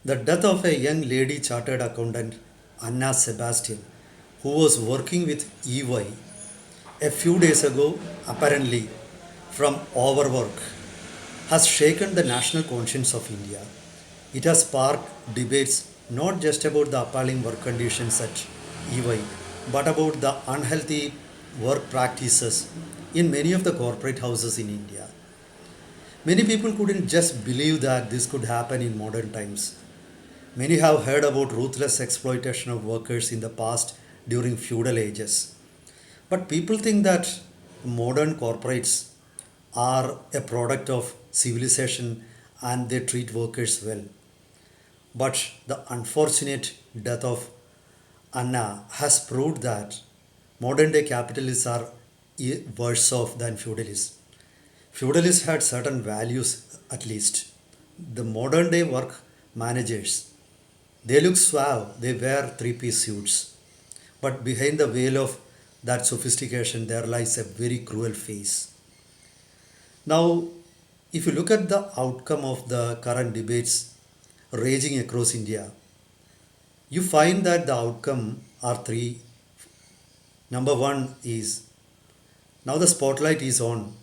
The death of a young lady chartered accountant, Anna Sebastian, who was working with EY a few days ago, apparently from overwork, has shaken the national conscience of India. It has sparked debates not just about the appalling work conditions at EY, but about the unhealthy work practices in many of the corporate houses in India. Many people couldn't just believe that this could happen in modern times. Many have heard about ruthless exploitation of workers in the past during feudal ages. But people think that modern corporates are a product of civilization and they treat workers well. But the unfortunate death of Anna has proved that modern day capitalists are worse off than feudalists. Feudalists had certain values at least. The modern day work managers, they look suave, they wear three-piece suits. But behind the veil of that sophistication, there lies a very cruel face. Now, if you look at the outcome of the current debates raging across India, you find that the outcome are three. Number one is now the spotlight is on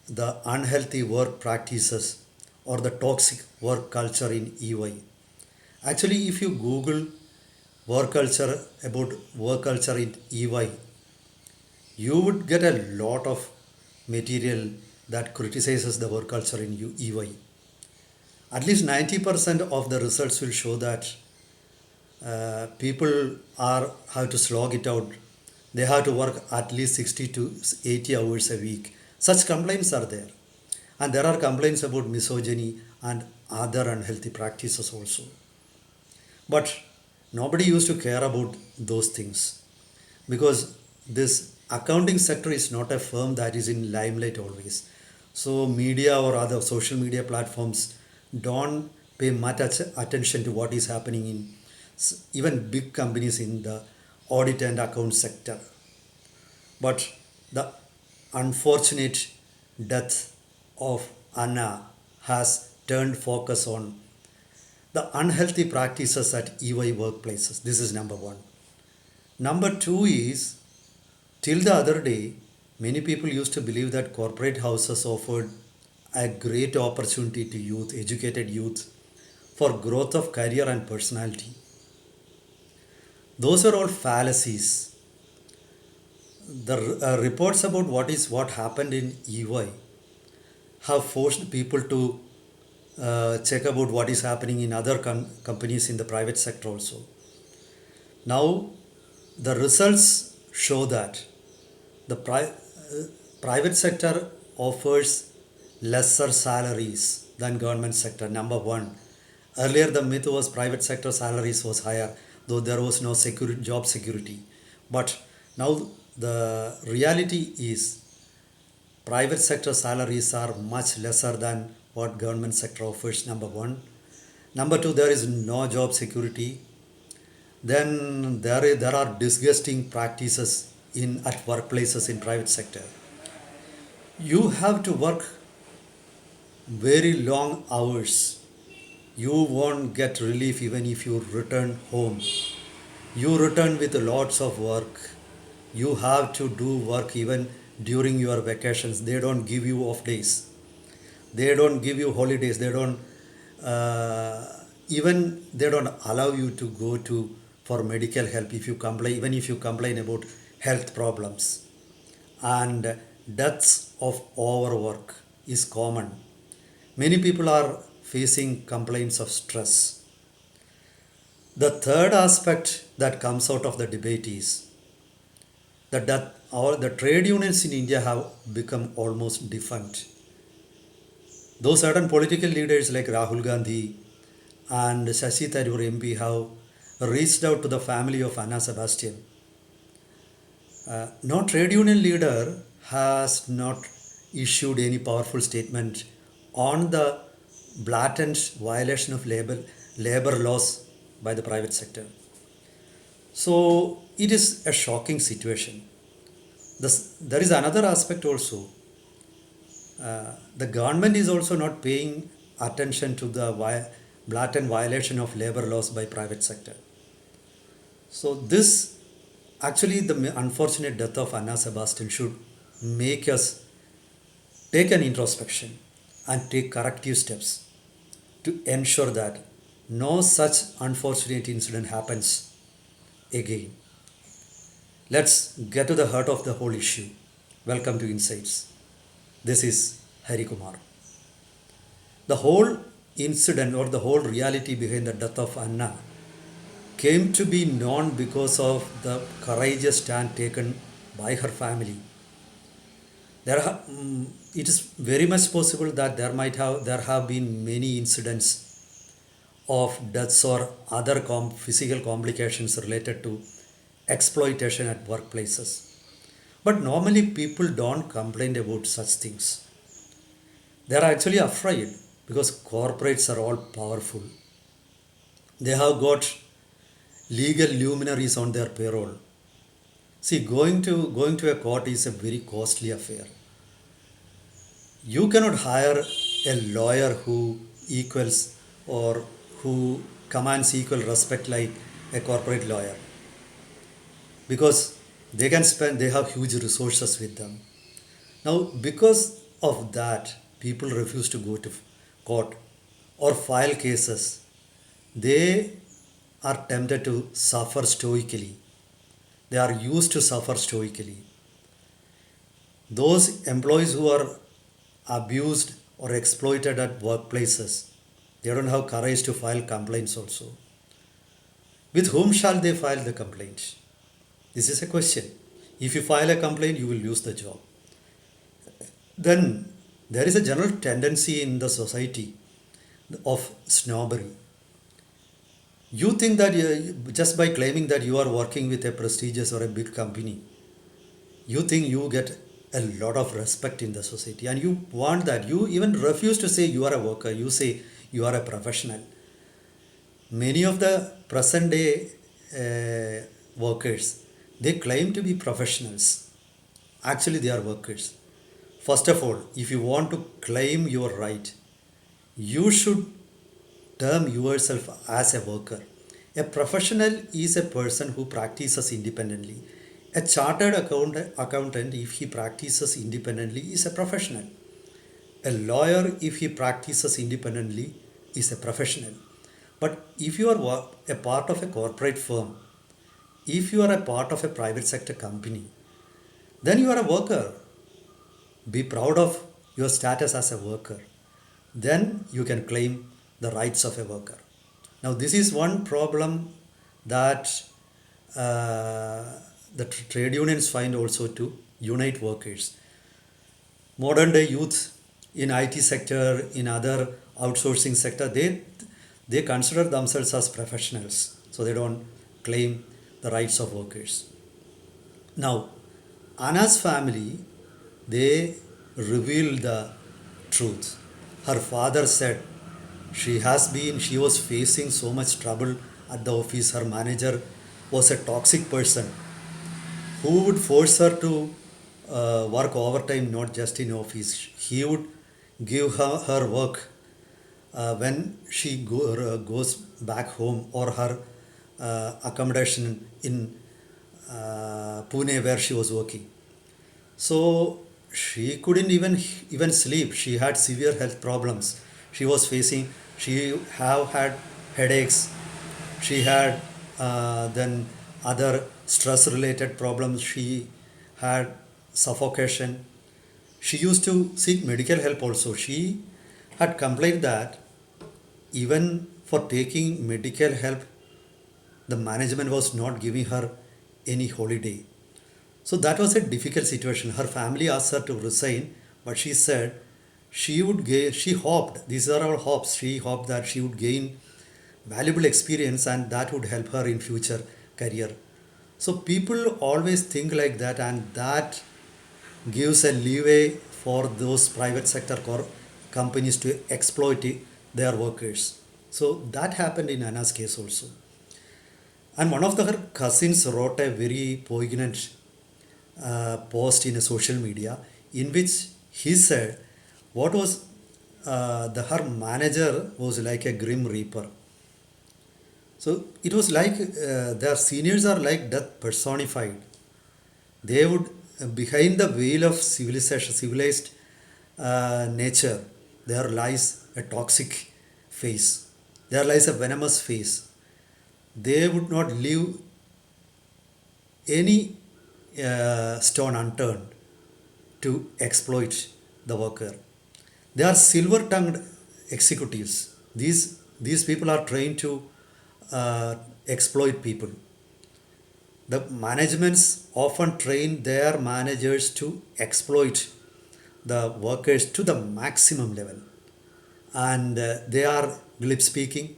the unhealthy work practices or the toxic work culture in EY. Actually, if you Google work culture about work culture in EY, you would get a lot of material that criticizes the work culture in EY. At least 90% of the results will show that people are have to slog it out. They have to work at least 60 to 80 hours a week. Such complaints are there. And there are complaints about misogyny and other unhealthy practices also. But nobody used to care about those things because this accounting sector is not a firm that is in limelight always. So media or other social media platforms don't pay much attention to what is happening in even big companies in the audit and account sector. But the unfortunate death of Anna has turned focus on the unhealthy practices at EY workplaces. This is number one. Number two is till the other day, many people used to believe that corporate houses offered a great opportunity to youth, educated youth, for growth of career and personality. Those are all fallacies. The reports about what happened in EY have forced people to check about what is happening in other companies in the private sector also. Now, the results show that the private sector offers lesser salaries than government sector. Number one, earlier the myth was private sector salaries was higher, though there was no job security. But now the reality is private sector salaries are much lesser than what government sector offers. Number one. Number two, there is no job security. Then there are disgusting practices in at workplaces in private sector. You have to work very long hours. You won't get relief even if you return home. You return with lots of work. You have to do work even during your vacations. They don't give you off days. They don't give you holidays. They don't even they don't allow you to go to for medical help if you complain, even if you complain about health problems. And deaths of overwork is common. Many people are facing complaints of stress. The third aspect that comes out of the debate is that all the trade unions in India have become almost defunct. Though certain political leaders like Rahul Gandhi and Shashi Tharoor MP have reached out to the family of Anna Sebastian, no trade union leader has not issued any powerful statement on the blatant violation of labor laws by the private sector. So it is a shocking situation. There is another aspect also. The government is also not paying attention to the blatant violation of labor laws by private sector. So this actually the unfortunate death of Anna Sebastian should make us take an introspection and take corrective steps to ensure that no such unfortunate incident happens again. Let's get to the heart of the whole issue. Welcome to Insights. This is Hari Kumar. The whole incident or the whole reality behind the death of Anna came to be known because of the courageous stand taken by her family. It is very much possible that there have been many incidents of deaths or other physical complications related to exploitation at workplaces. But normally people don't complain about such things. They are actually afraid because corporates are all powerful. They have got legal luminaries on their payroll. See, going to a court is a very costly affair. You cannot hire a lawyer who equals or who commands equal respect like a corporate lawyer, because they have huge resources with them. Now, because of that, people refuse to go to court or file cases. They are tempted to suffer stoically. They are used to suffer stoically. Those employees who are abused or exploited at workplaces, they don't have courage to file complaints also. With whom shall they file the complaint? This is a question. If you file a complaint, you will lose the job. Then there is a general tendency in the society of snobbery. You think that just by claiming that you are working with a prestigious or a big company, you think you get a lot of respect in the society, and you want that. You even refuse to say you are a worker, you say you are a professional. Many of the present day workers, they claim to be professionals. Actually, they are workers. First of all, if you want to claim your right, you should term yourself as a worker. A professional is a person who practices independently. A chartered accountant, if he practices independently, is a professional. A lawyer, if he practices independently, is a professional. But if you are a part of a corporate firm, if you are a part of a private sector company, then you are a worker. Be proud of your status as a worker. Then you can claim the rights of a worker. Now, this is one problem that the trade unions find also to unite workers. Modern day youth in IT sector, in other outsourcing sector, they consider themselves as professionals, so they don't claim the rights of workers. Now, Anna's family, they revealed the truth. Her father said she was facing so much trouble at the office. Her manager was a toxic person who would force her to work overtime, not just in office. He would give her work when she goes back home, or her accommodation in Pune where she was working. So she couldn't even sleep. She had severe health problems. She was facing. She have had headaches. She had then other stress related problems. She had suffocation. She used to seek medical help also. She had complained that even for taking medical help, the management was not giving her any holiday. So that was a difficult situation. Her family asked her to resign, but she said she hoped, these are our hopes, she hoped that she would gain valuable experience and that would help her in future career. So people always think like that, and that gives a leeway for those private sector companies to exploit their workers. So that happened in Anna's case also. And one of her cousins wrote a very poignant post in a social media in which he said what was her manager was like a grim reaper. So it was like their seniors are like death personified. They would, behind the veil of civilization, civilized nature, there lies a toxic face. There lies a venomous face. They would not leave any stone unturned to exploit the worker. They are silver tongued executives. These people are trained to exploit people. The managements often train their managers to exploit the workers to the maximum level. And they are glib speaking,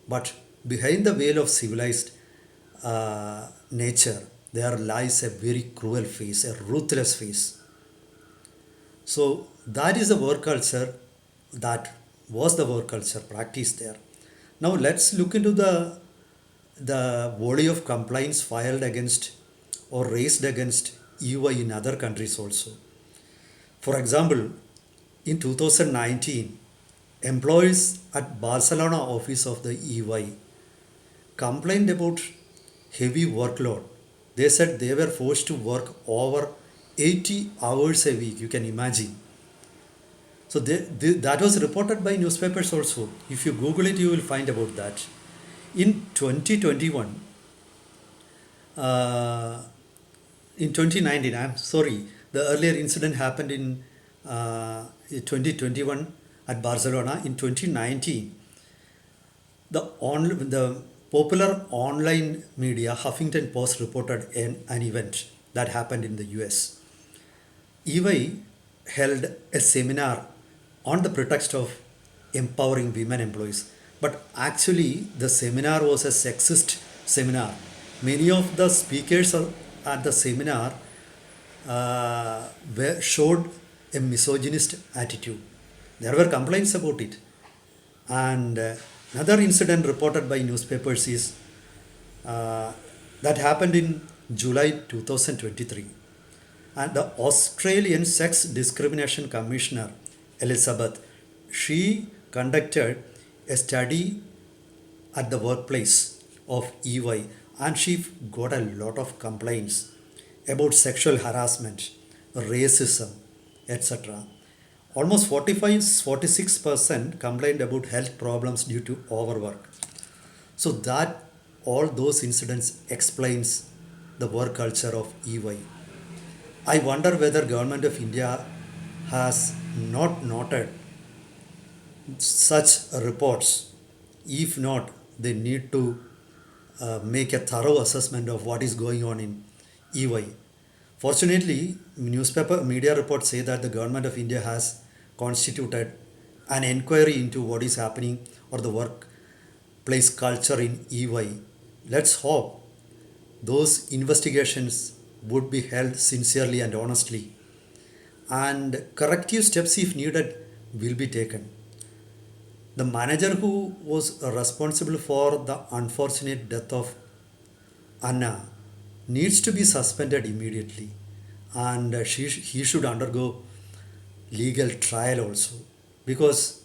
but behind the veil of civilized nature, there lies a very cruel face, a ruthless face. So that is the work culture, that was the work culture practiced there. Now let's look into the volley of complaints filed against or raised against EY in other countries also. For example, in 2019, employees at Barcelona office of the EY complained about heavy workload. They said they were forced to work over 80 hours a week. You can imagine. So that was reported by newspapers also. If you Google it, you will find about that. In 2021, uh, in 2019, I'm sorry, the earlier incident happened in 2021 at Barcelona. In 2019, the popular online media Huffington Post reported an event that happened in the US. EY held a seminar on the pretext of empowering women employees, but actually the seminar was a sexist seminar. Many of the speakers at the seminar showed a misogynist attitude. There were complaints about it. And another incident reported by newspapers is uh, that happened in July 2023. And the Australian Sex Discrimination Commissioner, Elizabeth, she conducted a study at the workplace of EY, and she got a lot of complaints about sexual harassment, racism, etc. Almost 46% complained about health problems due to overwork. So that all those incidents explains the work culture of EY. I wonder whether government of India has not noted such reports. If not, they need to make a thorough assessment of what is going on in EY. Fortunately, newspaper media reports say that the government of India has constituted an inquiry into what is happening or the workplace culture in EY. Let's hope those investigations would be held sincerely and honestly, and corrective steps, if needed, will be taken. The manager who was responsible for the unfortunate death of Anna needs to be suspended immediately, and he should undergo legal trial also, because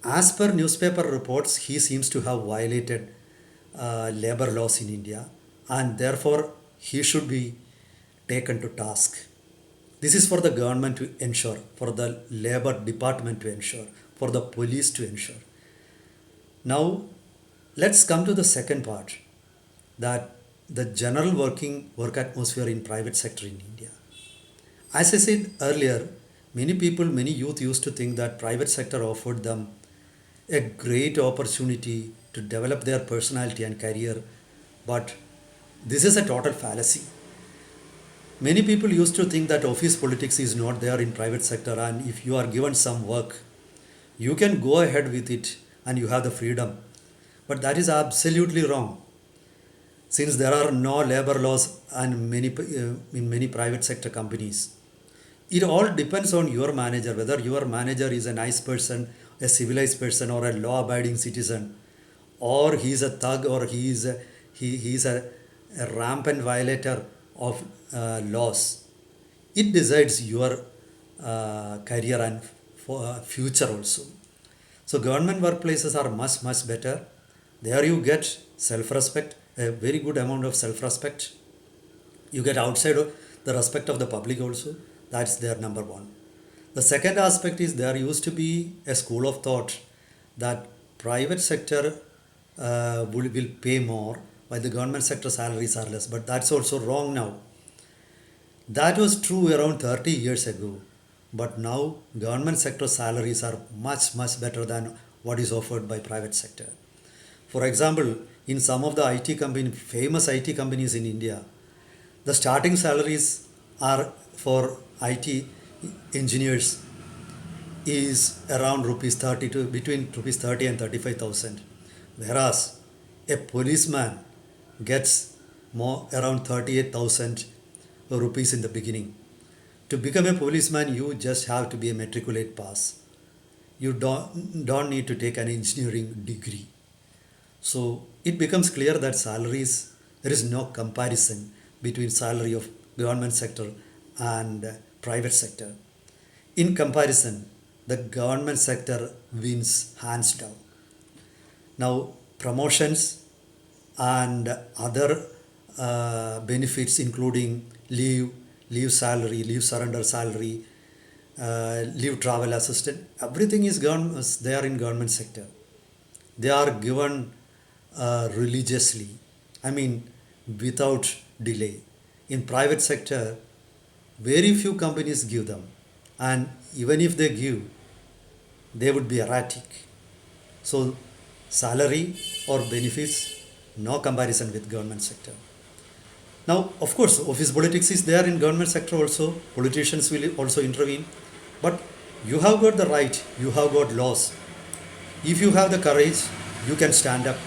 as per newspaper reports he seems to have violated labor laws in India, and therefore he should be taken to task. This is for the government to ensure, for the labor department to ensure, for the police to ensure. Now, let's come to the second part, that the general work atmosphere in private sector in India. As I said earlier, many people, many youth used to think that private sector offered them a great opportunity to develop their personality and career, but this is a total fallacy. Many people used to think that office politics is not there in private sector, and if you are given some work, you can go ahead with it and you have the freedom. But that is absolutely wrong, since there are no labor laws and in many private sector companies. It all depends on your manager, whether your manager is a nice person, a civilized person, or a law-abiding citizen, or he is a thug, or he is a rampant violator of laws. It decides your career and future also. So government workplaces are much much better. There you get self-respect, a very good amount of self-respect. You get outside of the respect of the public also. That's their number one. The second aspect is there used to be a school of thought that private sector will pay more while the government sector salaries are less. But that's also wrong now. That was true around 30 years ago. But now government sector salaries are much much better than what is offered by private sector. For example, in some of the IT company, famous IT companies in India, the starting salaries are for IT engineers is around rupees 30 to between rupees 30 and 35,000, whereas a policeman gets more around 38,000 rupees in the beginning. To become a policeman, you just have to be a matriculate pass. You don't need to take an engineering degree. So it becomes clear that salaries, there is no comparison between salary of government sector and private sector. In comparison, the government sector wins hands down. Now, promotions and other benefits including leave salary, leave surrender salary, leave travel assistance, everything is there in government sector. They are given religiously, I mean without delay. In private sector, very few companies give them, and even if they give, they would be erratic. So salary or benefits, no comparison with government sector. Now, of course, office politics is there in government sector also. Politicians will also intervene. But you have got the right, you have got laws. If you have the courage, you can stand up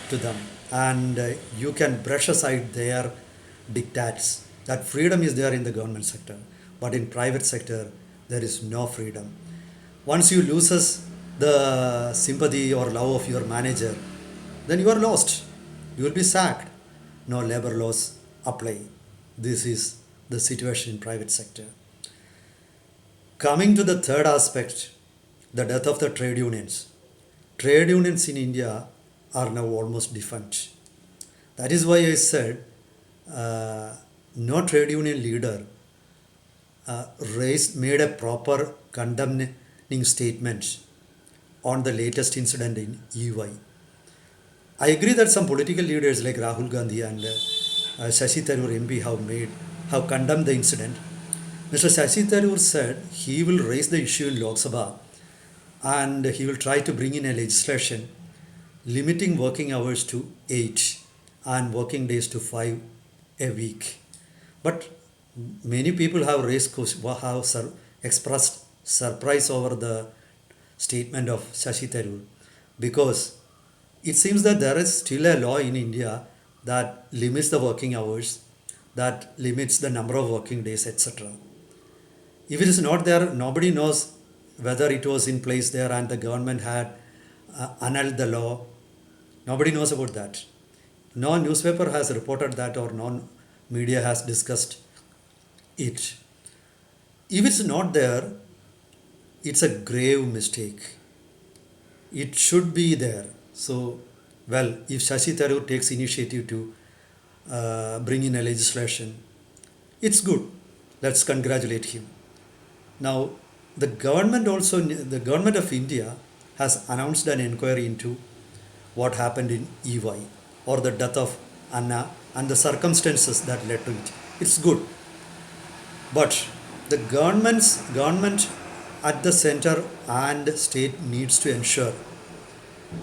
to them and you can brush aside their diktats. That freedom is there in the government sector. But in private sector, there is no freedom. Once you loses the sympathy or love of your manager, then you are lost. You will be sacked. No labor laws apply. This is the situation in private sector. Coming to the third aspect, the death of the trade unions. Trade unions in India are now almost defunct. That is why I said no trade union leader made a proper condemning statement on the latest incident in EY. I agree that some political leaders like Rahul Gandhi and Shashi Tharoor MP have condemned the incident. Mr. Shashi Tharoor said he will raise the issue in Lok Sabha and he will try to bring in a legislation limiting working hours to 8 and working days to 5 a week. But many people have expressed surprise over the statement of Shashi Tharoor because it seems that there is still a law in India that limits the working hours, that limits the number of working days, etc. If it is not there, nobody knows whether it was in place there and the government had annulled the law. Nobody knows about that. No newspaper has reported that or no media has discussed it. If it's not there, it's a grave mistake. It should be there. So, well, if Shashi Tharoor takes initiative to bring in a legislation, it's good. Let's congratulate him. Now, the government of India has announced an inquiry into what happened in EY or the death of Anna and the circumstances that led to it. It's good. But the government at the center and state needs to ensure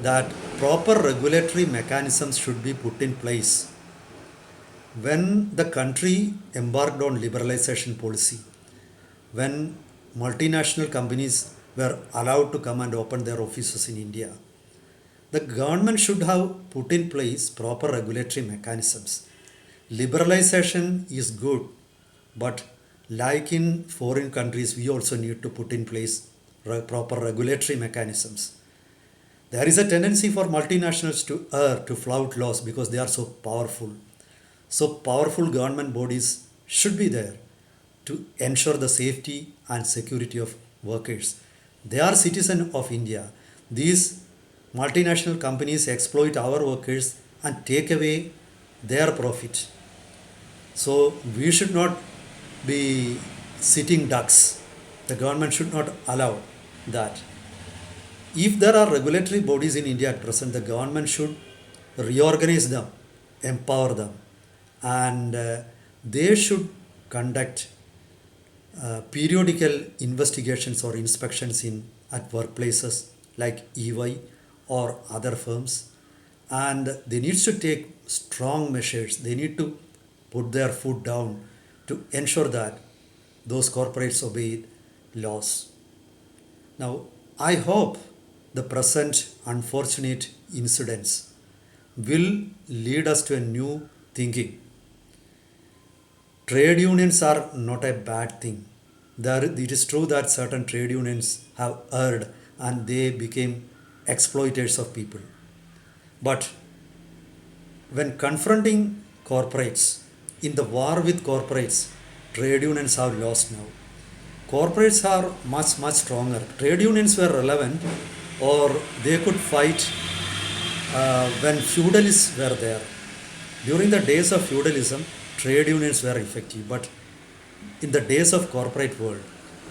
that proper regulatory mechanisms should be put in place. When the country embarked on liberalization policy, when multinational companies were allowed to come and open their offices in India, the government should have put in place proper regulatory mechanisms. Liberalization is good, but like in foreign countries, we also need to put in place proper regulatory mechanisms. There is a tendency for multinationals to flout laws because they are so powerful. So powerful government bodies should be there to ensure the safety and security of workers. They are citizens of India. These multinational companies exploit our workers and take away their profit. So we should not be sitting ducks. The government should not allow that. If there are regulatory bodies in India at present, the government should reorganize them, empower them, and they should conduct periodical investigations or inspections in at workplaces like EY or other firms, and they need to take strong measures. They need to put their foot down to ensure that those corporates obey laws. Now, I hope the present unfortunate incidents will lead us to a new thinking. Trade unions are not a bad thing. It is true that certain trade unions have erred and they became exploiters of people. But when confronting corporates, in the war with corporates, trade unions have lost now. Corporates are much, much stronger. Trade unions were relevant or they could fight when feudalists were there. During the days of feudalism, trade unions were effective, but in the days of corporate world,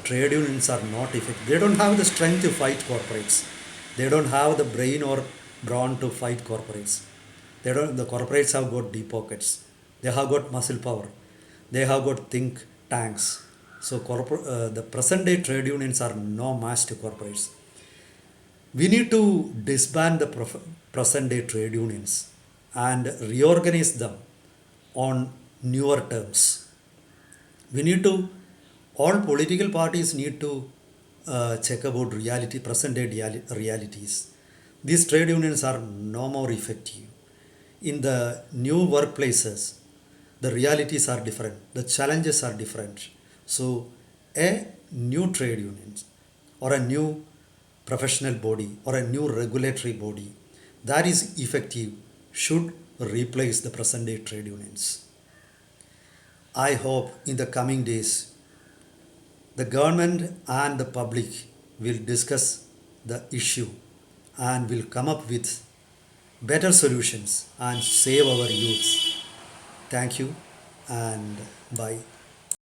trade unions are not effective. They don't have the strength to fight corporates. They don't have the brain or brawn to fight corporates. The corporates have got deep pockets. They have got muscle power. They have got think tanks. So the present day trade unions are no match to corporates. We need to disband the present day trade unions and reorganize them on newer terms. We need to, all political parties need to check about present day realities. These trade unions are no more effective. In the new workplaces, the realities are different, the challenges are different. So, a new trade union or a new professional body or a new regulatory body that is effective should replace the present day trade unions. I hope in the coming days the government and the public will discuss the issue and will come up with better solutions and save our youths. Thank you and bye.